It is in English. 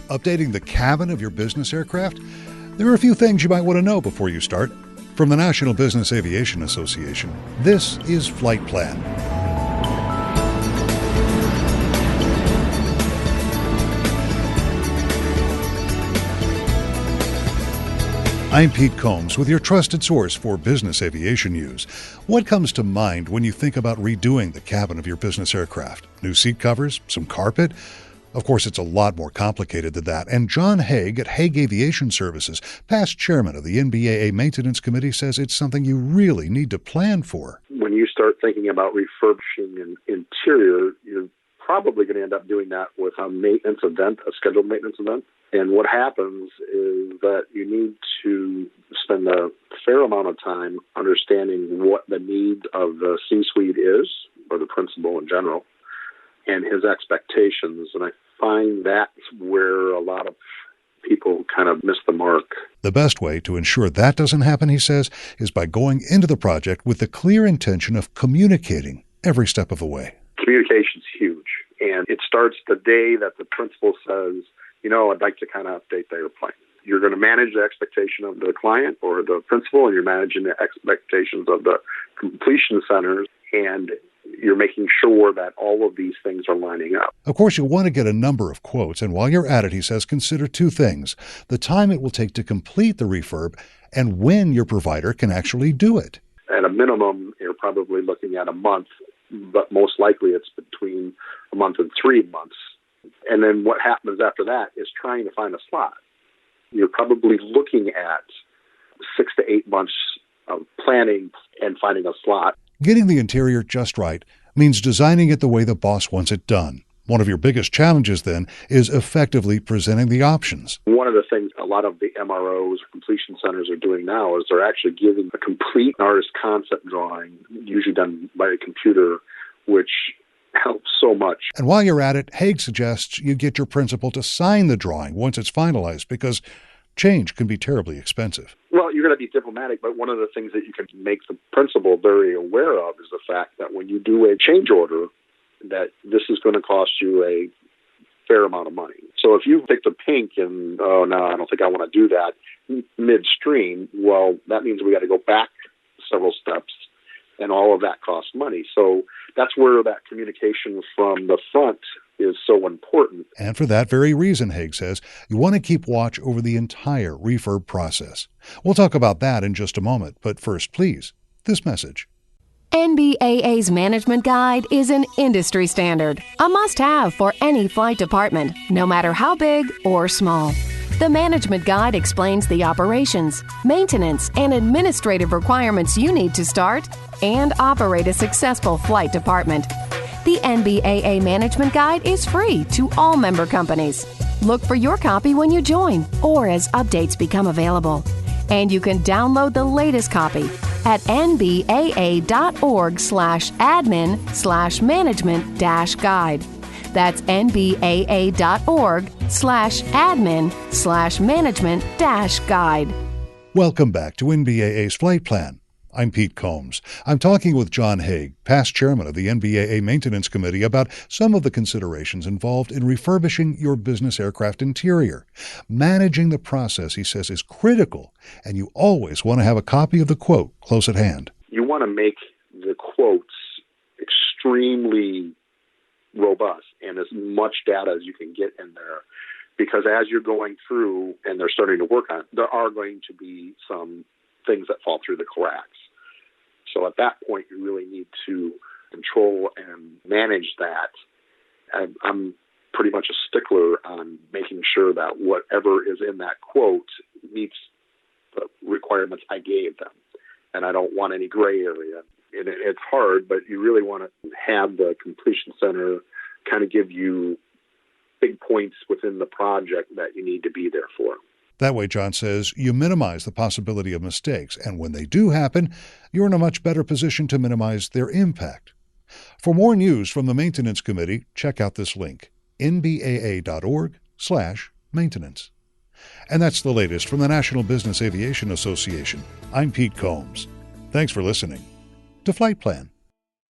Updating the cabin of your business aircraft? There are a few things you might want to know before you start. From the National Business Aviation Association, this is Flight Plan. I'm Pete Combs with your trusted source for business aviation news. What comes to mind when you think about redoing the cabin of your business aircraft? New seat covers? Some carpet? Of course, it's a lot more complicated than that. And Jon Haag at Haag Aviation Services, past chairman of the NBAA Maintenance Committee, says it's something you really need to plan for. When you start thinking about refurbishing an interior, you're probably going to end up doing that with a maintenance event, a scheduled maintenance event. And what happens is that you need to spend a fair amount of time understanding what the need of the C-suite is, or the principal in general, and his expectations. And I find that's where a lot of people kind of miss the mark. The best way to ensure that doesn't happen, he says, is by going into the project with the clear intention of communicating every step of the way. Communication's huge. And it starts the day that the principal says, I'd like to kind of update the airplane. You're going to manage the expectation of the client or the principal, and you're managing the expectations of the completion centers, and you're making sure that all of these things are lining up. Of course, you'll want to get a number of quotes, and while you're at it, he says, consider two things: the time it will take to complete the refurb and when your provider can actually do it. At a minimum, you're probably looking at a month, but most likely it's between a month and 3 months. And then what happens after that is trying to find a slot. You're probably looking at 6 to 8 months of planning and finding a slot. Getting the interior just right means designing it the way the boss wants it done. One of your biggest challenges, then, is effectively presenting the options. One of the things a lot of the MROs, completion centers, are doing now is they're actually giving a complete artist concept drawing, usually done by a computer, which helps so much. And while you're at it, Haag suggests you get your principal to sign the drawing once it's finalized, because change can be terribly expensive. Well, you're going to be diplomatic, but one of the things that you can make the principal very aware of is the fact that when you do a change order, that this is going to cost you a fair amount of money. So if you pick the pink and, oh, no, I don't think I want to do that midstream, well, that means we got to go back several steps, and all of that costs money. So that's where that communication from the front is so important. And for that very reason, Haag says, you want to keep watch over the entire refurb process. We'll talk about that in just a moment. But first, please, this message. NBAA's Management Guide is an industry standard, a must-have for any flight department, no matter how big or small. The Management Guide explains the operations, maintenance, and administrative requirements you need to start and operate a successful flight department. The NBAA Management Guide is free to all member companies. Look for your copy when you join or as updates become available. And you can download the latest copy at nbaa.org/admin/management-guide. That's nbaa.org/admin/management-guide. Welcome back to NBAA's Flight Plan. I'm Pete Combs. I'm talking with Jon Haag, past chairman of the NBAA Maintenance Committee, about some of the considerations involved in refurbishing your business aircraft interior. Managing the process, he says, is critical, and you always want to have a copy of the quote close at hand. You want to make the quotes extremely robust and as much data as you can get in there, because as you're going through and they're starting to work on it, there are going to be some things that fall through the cracks. So at that point, you really need to control and manage that. I'm pretty much a stickler on making sure that whatever is in that quote meets the requirements I gave them. And I don't want any gray area. And it's hard, but you really want to have the completion center kind of give you big points within the project that you need to be there for. That way, Jon says, you minimize the possibility of mistakes, and when they do happen, you're in a much better position to minimize their impact. For more news from the Maintenance Committee, check out this link, nbaa.org/maintenance. And that's the latest from the National Business Aviation Association. I'm Pete Combs. Thanks for listening to Flight Plan.